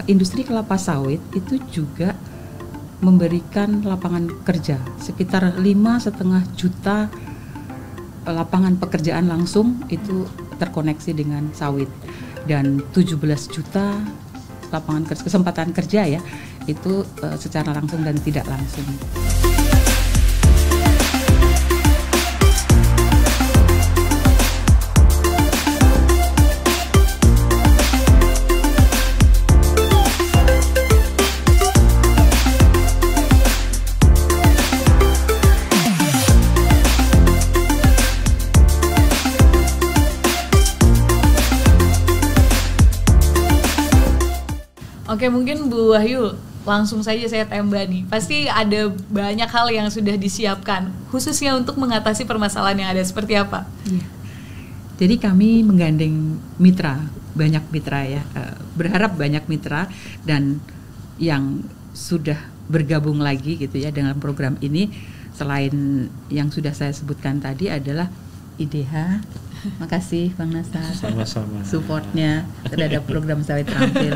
industri kelapa sawit itu juga memberikan lapangan kerja sekitar 5,5 juta lapangan pekerjaan langsung itu terkoneksi dengan sawit, dan 17 juta lapangan kesempatan kerja ya itu secara langsung dan tidak langsung. Oke, mungkin Bu Wahyu, langsung saja saya tembak nih. Pasti ada banyak hal yang sudah disiapkan, khususnya untuk mengatasi permasalahan yang ada. Seperti apa? Ya. Jadi kami menggandeng mitra, banyak mitra ya. Berharap banyak mitra dan yang sudah bergabung lagi gitu ya dengan program ini. Selain yang sudah saya sebutkan tadi adalah IDH. Makasih Bang Nasar. Sama-sama. Supportnya terhadap program Sawit Terampil.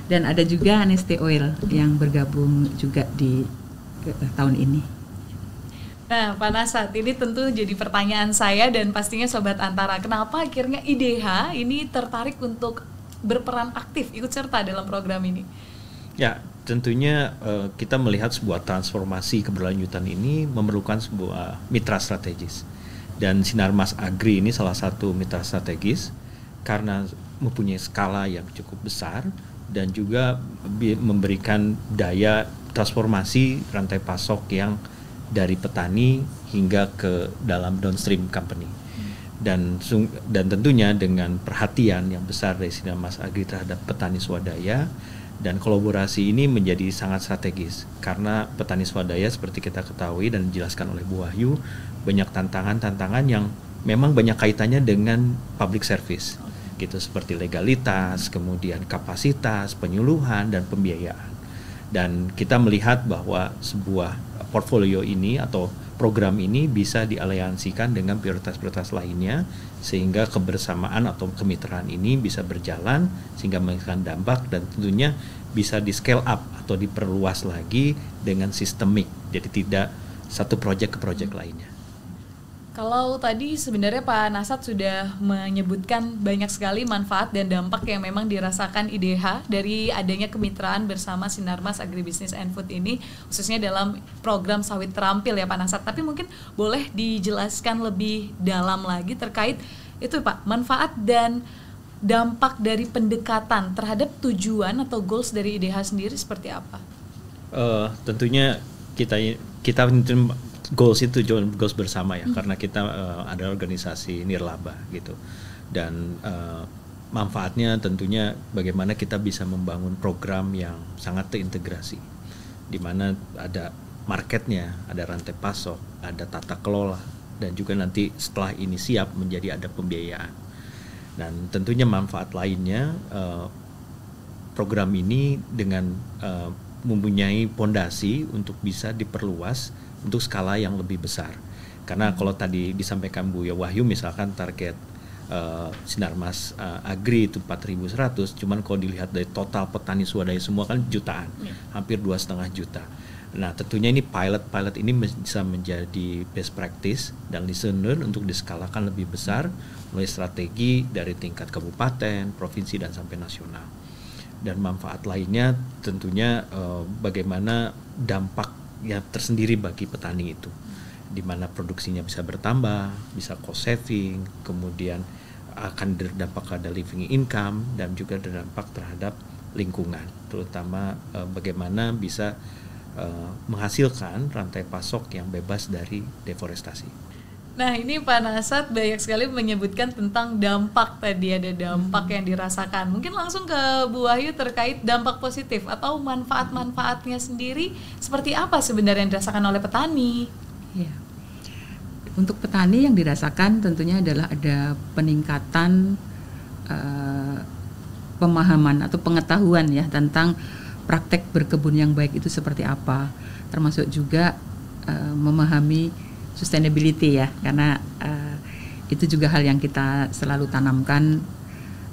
Dan ada juga Neste Oil yang bergabung juga di tahun ini. Nah, Pak Nasat, ini tentu jadi pertanyaan saya dan pastinya Sobat Antara. Kenapa akhirnya IDH ini tertarik untuk berperan aktif, ikut serta dalam program ini? Ya, tentunya kita melihat sebuah transformasi keberlanjutan ini memerlukan sebuah mitra strategis. Dan Sinarmas Agri ini salah satu mitra strategis karena mempunyai skala yang cukup besar dan juga memberikan daya transformasi rantai pasok yang dari petani hingga ke dalam downstream company. Dan tentunya dengan perhatian yang besar dari Sinarmas Agri terhadap petani swadaya, dan kolaborasi ini menjadi sangat strategis karena petani swadaya seperti kita ketahui dan dijelaskan oleh Bu Wahyu, banyak tantangan-tantangan yang memang banyak kaitannya dengan public service gitu, seperti legalitas, kemudian kapasitas, penyuluhan, dan pembiayaan. Dan kita melihat bahwa sebuah portfolio ini atau program ini bisa dialiansikan dengan prioritas-prioritas lainnya sehingga kebersamaan atau kemitraan ini bisa berjalan sehingga menghasilkan dampak dan tentunya bisa di scale up atau diperluas lagi dengan sistemik, jadi tidak satu proyek ke proyek lainnya. Kalau tadi sebenarnya Pak Nasat sudah menyebutkan banyak sekali manfaat dan dampak yang memang dirasakan IDH dari adanya kemitraan bersama Sinarmas Agribisnis and Food ini, khususnya dalam program Sawit Terampil ya Pak Nasat. Tapi mungkin boleh dijelaskan lebih dalam lagi terkait itu Pak, manfaat dan dampak dari pendekatan terhadap tujuan atau goals dari IDH sendiri seperti apa? Tentunya kita goals itu goals bersama ya, karena kita ada organisasi nirlaba gitu, dan manfaatnya tentunya bagaimana kita bisa membangun program yang sangat terintegrasi, di mana ada marketnya, ada rantai pasok, ada tata kelola, dan juga nanti setelah ini siap menjadi ada pembiayaan. Dan tentunya manfaat lainnya, program ini dengan mempunyai pondasi untuk bisa diperluas untuk skala yang lebih besar. Karena kalau tadi disampaikan Bu Wahyu misalkan target Sinarmas Agri itu 4.100, cuman kalau dilihat dari total petani swadaya semua kan jutaan, hampir 2,5 juta. Nah tentunya ini pilot ini bisa menjadi best practice dan lesson learn untuk diskalakan lebih besar mulai strategi dari tingkat kabupaten, provinsi, dan sampai nasional. Dan manfaat lainnya tentunya bagaimana dampak yang tersendiri bagi petani itu, di mana produksinya bisa bertambah, bisa cost saving, kemudian akan berdampak pada living income dan juga berdampak terhadap lingkungan, terutama bagaimana bisa menghasilkan rantai pasok yang bebas dari deforestasi. Nah ini Pak Nasat banyak sekali menyebutkan tentang dampak tadi, ada dampak yang dirasakan. Mungkin langsung ke Bu Wahyu terkait dampak positif atau manfaat-manfaatnya sendiri seperti apa sebenarnya yang dirasakan oleh petani? Ya. Untuk petani yang dirasakan tentunya adalah ada peningkatan pemahaman atau pengetahuan ya tentang praktek berkebun yang baik itu seperti apa, termasuk juga memahami sustainability ya, karena itu juga hal yang kita selalu tanamkan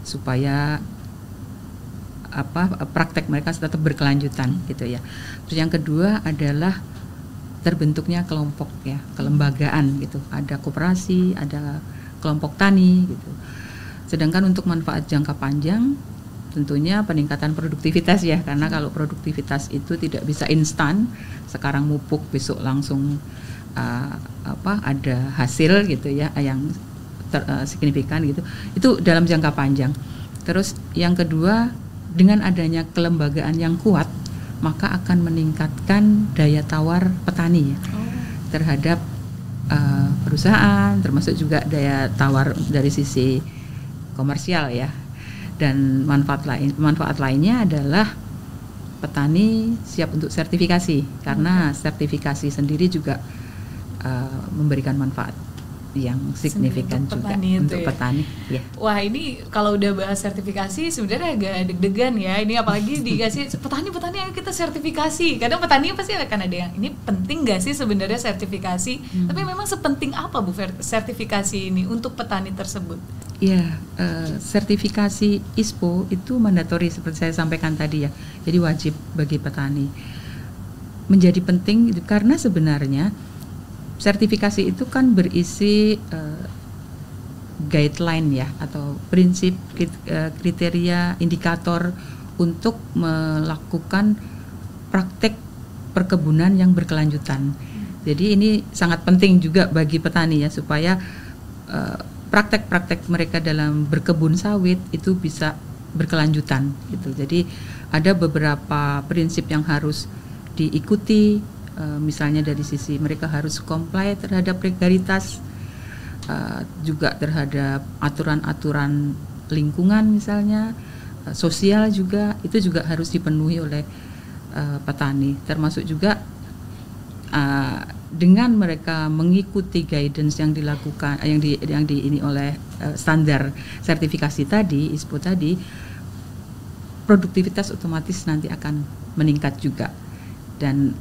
supaya praktek mereka tetap berkelanjutan gitu ya. Terus yang kedua adalah terbentuknya kelompok ya, kelembagaan gitu. Ada koperasi, ada kelompok tani gitu. Sedangkan untuk manfaat jangka panjang tentunya peningkatan produktivitas ya, karena kalau produktivitas itu tidak bisa instan, sekarang mupuk besok langsung ada hasil gitu ya yang signifikan gitu. Itu dalam jangka panjang. Terus yang kedua, dengan adanya kelembagaan yang kuat, maka akan meningkatkan daya tawar petani ya terhadap perusahaan, termasuk juga daya tawar dari sisi komersial ya. Dan manfaat lainnya adalah petani siap untuk sertifikasi, karena sertifikasi sendiri juga memberikan manfaat yang signifikan untuk juga untuk petani. Ya. Wah, ini kalau udah bahas sertifikasi sebenarnya agak deg-degan ya. Ini apalagi dikasih petani ayo kita sertifikasi. Kadang petani pasti akan ada yang ini penting gak sih sebenarnya sertifikasi? Tapi memang sepenting apa Bu sertifikasi ini untuk petani tersebut? Ya, sertifikasi ISPO itu mandatory seperti saya sampaikan tadi ya. Jadi wajib bagi petani. Menjadi penting karena sebenarnya sertifikasi itu kan berisi guideline ya, atau prinsip, kriteria, indikator untuk melakukan praktek perkebunan yang berkelanjutan. Jadi ini sangat penting juga bagi petani ya, supaya praktek-praktek mereka dalam berkebun sawit itu bisa berkelanjutan gitu. Jadi ada beberapa prinsip yang harus diikuti. Misalnya dari sisi mereka harus comply terhadap legalitas, juga terhadap aturan-aturan lingkungan misalnya, sosial juga, itu juga harus dipenuhi oleh petani. Termasuk juga dengan mereka mengikuti guidance yang dilakukan, yang ini oleh standar sertifikasi tadi, ISPO tadi, produktivitas otomatis nanti akan meningkat juga. Dan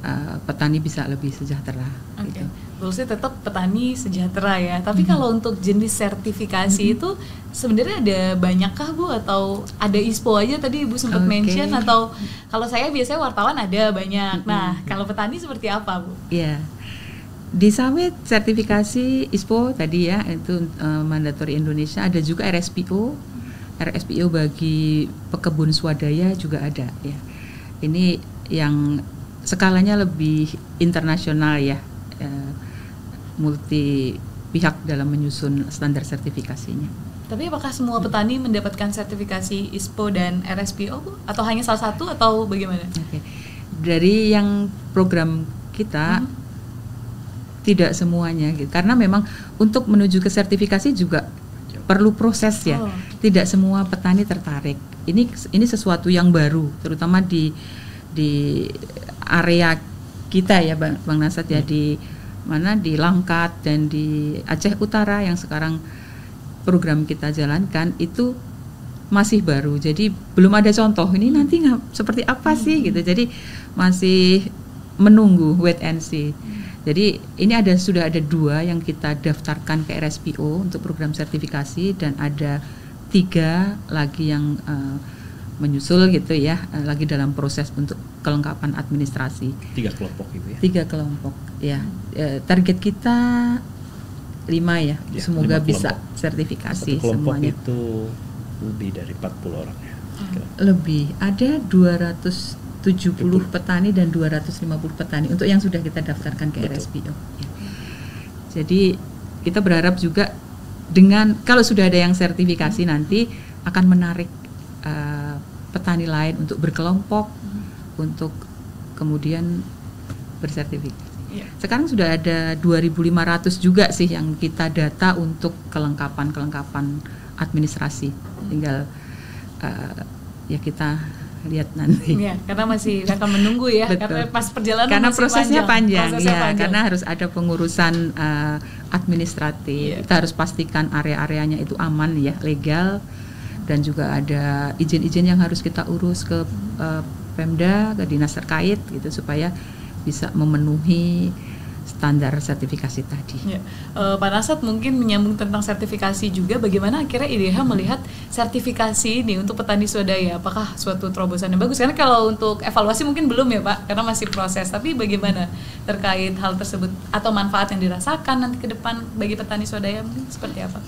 petani bisa lebih sejahtera. Gitu. Goalsnya tetap petani sejahtera ya. Tapi kalau untuk jenis sertifikasi itu sebenarnya ada banyakkah Bu, atau ada ISPO aja tadi Ibu sempat mention, atau kalau saya biasanya wartawan ada banyak. Nah, kalau petani seperti apa Bu? Iya. Di sawit sertifikasi ISPO tadi ya, itu mandatory Indonesia. Ada juga RSPO. RSPO bagi pekebun swadaya juga ada ya. Ini yang skalanya lebih internasional ya, multi pihak dalam menyusun standar sertifikasinya. Tapi apakah semua petani mendapatkan sertifikasi ISPO dan RSPO Bu? Atau hanya salah satu atau bagaimana? Dari yang program kita tidak semuanya gitu, karena memang untuk menuju ke sertifikasi juga perlu proses ya. Tidak semua petani tertarik. Ini sesuatu yang baru, terutama di area kita ya Bang Nasat ya, di mana di Langkat dan di Aceh Utara yang sekarang program kita jalankan itu masih baru. Jadi belum ada contoh ini nanti seperti apa sih gitu. Jadi masih menunggu, wait and see. Jadi ini sudah ada 2 yang kita daftarkan ke RSPO untuk program sertifikasi, dan ada 3 lagi yang menyusul gitu ya, lagi dalam proses untuk kelengkapan administrasi. 3 kelompok itu ya? 3 kelompok ya. Target kita 5 ya, semoga 5 bisa sertifikasi semuanya. Itu lebih dari 40 orang ya? Lebih, ada 270 petani dan 250 petani untuk yang sudah kita daftarkan ke RSPO ya. Jadi kita berharap juga dengan kalau sudah ada yang sertifikasi nanti akan menarik petani lain untuk berkelompok, untuk kemudian bersertifikasi. Sekarang sudah ada 2.500 juga sih yang kita data untuk kelengkapan administrasi. Tinggal ya kita lihat nanti. Ya, karena masih akan menunggu ya. Betul. Karena pas perjalanan karena masih prosesnya panjang. Panjang. Karena harus ada pengurusan administratif. Kita harus pastikan area-areanya itu aman ya, legal. Dan juga ada izin-izin yang harus kita urus ke Pemda, ke dinas terkait gitu, supaya bisa memenuhi standar sertifikasi tadi. Ya. Pak Nasat mungkin menyambung tentang sertifikasi juga, bagaimana akhirnya IDH melihat sertifikasi ini untuk petani swadaya, apakah suatu terobosan yang bagus? Karena kalau untuk evaluasi mungkin belum ya Pak, karena masih proses, tapi bagaimana terkait hal tersebut atau manfaat yang dirasakan nanti ke depan bagi petani swadaya mungkin seperti apa?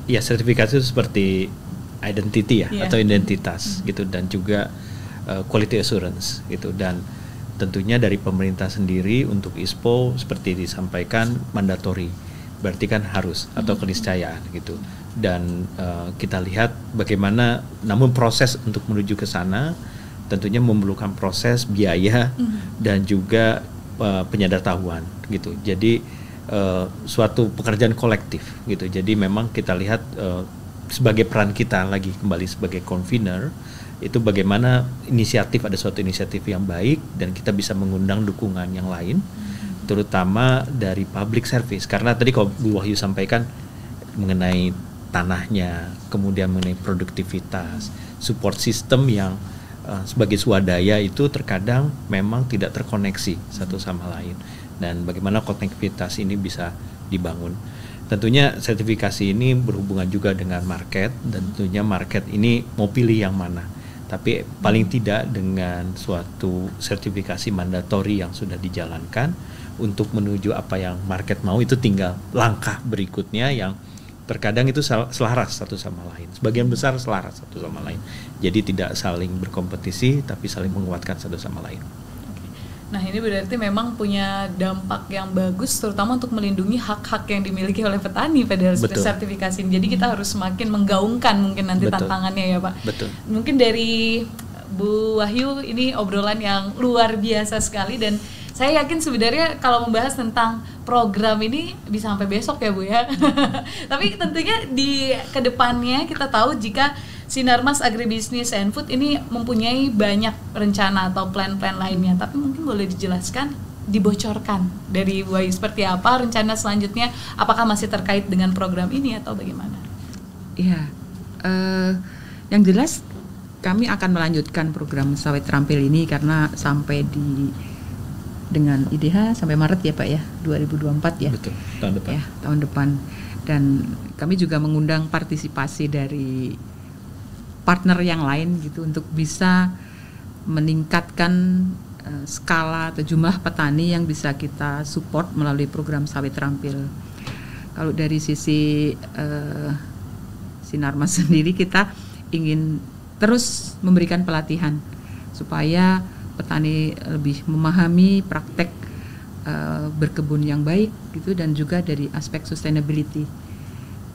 Ya, sertifikasi itu seperti identity atau identitas gitu, dan juga quality assurance gitu, dan tentunya dari pemerintah sendiri untuk ISPO seperti disampaikan mandatory, berarti kan harus atau keniscayaan gitu, dan kita lihat bagaimana, namun proses untuk menuju ke sana tentunya memerlukan proses, biaya dan juga penyadaran gitu. Jadi suatu pekerjaan kolektif gitu. Jadi memang kita lihat sebagai peran kita lagi kembali sebagai convener itu bagaimana ada suatu inisiatif yang baik dan kita bisa mengundang dukungan yang lain, terutama dari public service, karena tadi kalau Bu Wahyu sampaikan mengenai tanahnya, kemudian mengenai produktivitas, support system yang sebagai swadaya itu terkadang memang tidak terkoneksi satu sama lain, dan bagaimana konektivitas ini bisa dibangun. Tentunya sertifikasi ini berhubungan juga dengan market, dan tentunya market ini mau pilih yang mana. Tapi paling tidak dengan suatu sertifikasi mandatori yang sudah dijalankan untuk menuju apa yang market mau, itu tinggal langkah berikutnya yang terkadang itu selaras satu sama lain. Sebagian besar selaras satu sama lain. Jadi tidak saling berkompetisi tapi saling menguatkan satu sama lain. Nah, ini berarti memang punya dampak yang bagus terutama untuk melindungi hak-hak yang dimiliki oleh petani pada sertifikasi ini. Jadi kita harus semakin menggaungkan mungkin nanti tantangannya ya Pak. Betul. Mungkin dari Bu Wahyu ini obrolan yang luar biasa sekali, dan saya yakin sebenarnya kalau membahas tentang program ini bisa sampai besok ya Bu ya. Tapi tentunya di kedepannya kita tahu jika Sinarmas Agribisnis and Food ini mempunyai banyak rencana atau plan-plan lainnya, tapi mungkin boleh dijelaskan, dibocorkan dari Bu Wahyu seperti apa rencana selanjutnya, apakah masih terkait dengan program ini atau bagaimana? Iya, yang jelas kami akan melanjutkan program sawit terampil ini karena sampai dengan IDH sampai Maret ya Pak ya, 2024 ya. Betul, tahun depan. Ya, tahun depan. Dan kami juga mengundang partisipasi dari partner yang lain gitu untuk bisa meningkatkan skala atau jumlah petani yang bisa kita support melalui program sawit terampil. Kalau dari sisi Sinarmas sendiri, kita ingin terus memberikan pelatihan supaya petani lebih memahami praktek berkebun yang baik gitu, dan juga dari aspek sustainability.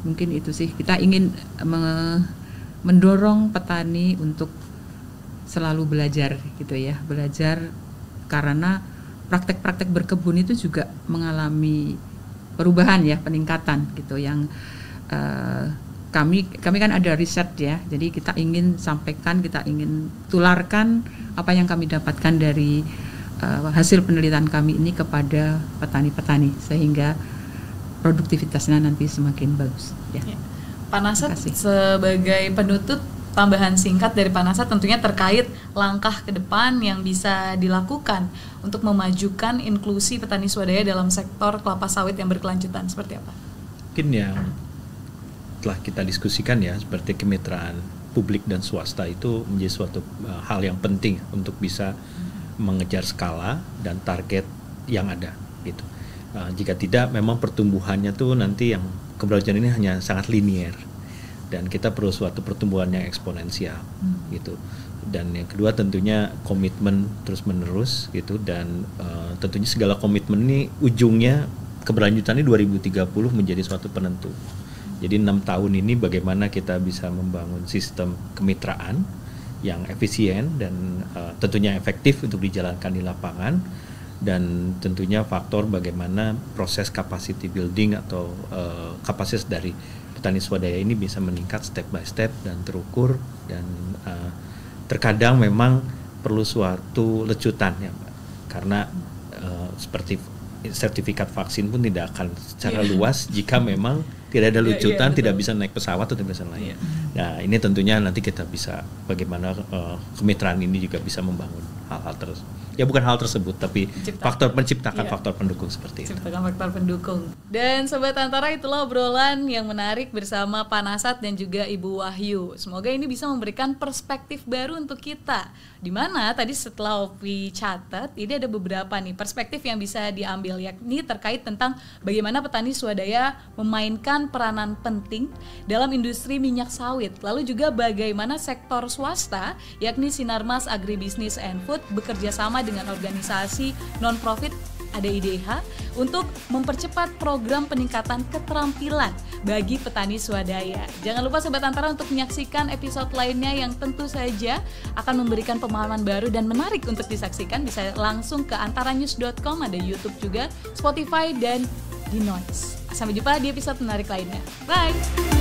Mungkin itu sih, kita ingin mendorong petani untuk selalu belajar gitu ya, belajar karena praktek-praktek berkebun itu juga mengalami perubahan ya, peningkatan gitu, yang kami kan ada riset ya, jadi kita ingin sampaikan, kita ingin tularkan apa yang kami dapatkan dari hasil penelitian kami ini kepada petani-petani sehingga produktivitasnya nanti semakin bagus ya. Pak Nasat, sebagai penutup, tambahan singkat dari Pak Nasat tentunya terkait langkah ke depan yang bisa dilakukan untuk memajukan inklusi petani swadaya dalam sektor kelapa sawit yang berkelanjutan, seperti apa? Mungkin yang telah kita diskusikan ya, seperti kemitraan publik dan swasta itu menjadi suatu hal yang penting untuk bisa mengejar skala dan target yang ada gitu. Jika tidak, memang pertumbuhannya tuh nanti yang keberlanjutan ini hanya sangat linier, dan kita perlu suatu pertumbuhan yang eksponensial gitu. Dan yang kedua tentunya komitmen terus menerus gitu, dan tentunya segala komitmen ini ujungnya keberlanjutannya 2030 menjadi suatu penentu. Jadi 6 tahun ini bagaimana kita bisa membangun sistem kemitraan yang efisien dan tentunya efektif untuk dijalankan di lapangan, dan tentunya faktor bagaimana proses capacity building atau kapasitas dari petani swadaya ini bisa meningkat step by step dan terukur, dan terkadang memang perlu suatu lecutan ya Mbak, karena seperti sertifikat vaksin pun tidak akan secara luas jika memang Tidak ada lucutan, betul. tidak bisa naik pesawat atau bisa naik. Nah, ini tentunya nanti kita bisa bagaimana kemitraan ini juga bisa membangun hal-hal terus. Ya bukan hal tersebut, tapi menciptakan faktor pendukung seperti itu. Menciptakan faktor pendukung. Dan Sobat Antara, itulah obrolan yang menarik bersama Pak Nasat dan juga Ibu Wahyu. Semoga ini bisa memberikan perspektif baru untuk kita. Dimana tadi setelah Opi catat, ini ada beberapa nih perspektif yang bisa diambil, yakni terkait tentang bagaimana petani swadaya memainkan peranan penting dalam industri minyak sawit. Lalu juga bagaimana sektor swasta, yakni Sinarmas Agribisnis and Food, bekerja sama dengan organisasi non-profit ada IDH untuk mempercepat program peningkatan keterampilan bagi petani swadaya. Jangan lupa Sobat Antara untuk menyaksikan episode lainnya yang tentu saja akan memberikan pemahaman baru dan menarik untuk disaksikan. Bisa langsung ke antaranews.com, ada YouTube juga, Spotify, dan di Noise. Sampai jumpa di episode menarik lainnya. Bye!